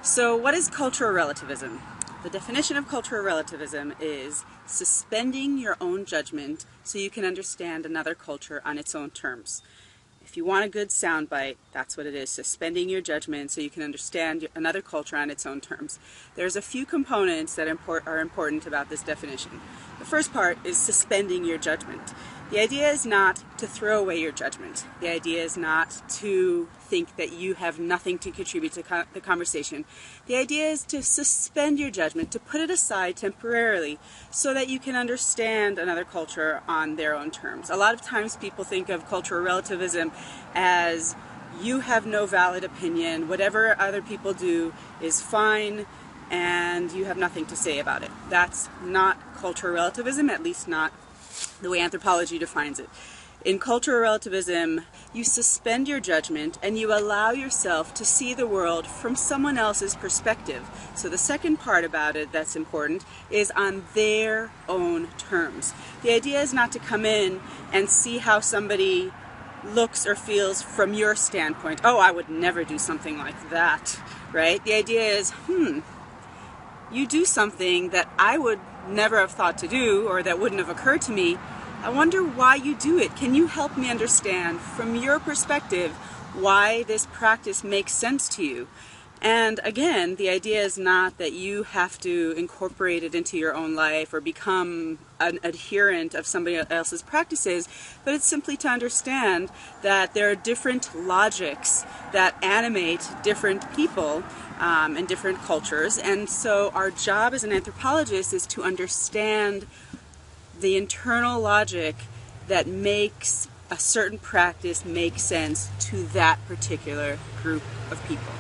So what is cultural relativism? The definition of cultural relativism is suspending your own judgment so you can understand another culture on its own terms. If you want a good soundbite, that's what it is, suspending your judgment so you can understand another culture on its own terms. There's a few components that are important about this definition. The first part is suspending your judgment. The idea is not to throw away your judgment. The idea is not to think that you have nothing to contribute to the conversation. The idea is to suspend your judgment, to put it aside temporarily so that you can understand another culture on their own terms. A lot of times people think of cultural relativism as you have no valid opinion, whatever other people do is fine, and you have nothing to say about it. That's not cultural relativism, at least not the way anthropology defines it. In cultural relativism, you suspend your judgment and you allow yourself to see the world from someone else's perspective. So the second part about it that's important is on their own terms. The idea is not to come in and see how somebody looks or feels from your standpoint. Oh, I would never do something like that, right? The idea is, you do something that I would never have thought to do or that wouldn't have occurred to me. I wonder why you do it. Can you help me understand from your perspective why this practice makes sense to you? And again, the idea is not that you have to incorporate it into your own life or become an adherent of somebody else's practices, but it's simply to understand that there are different logics that animate different people and different cultures. And so our job as an anthropologist is to understand the internal logic that makes a certain practice make sense to that particular group of people.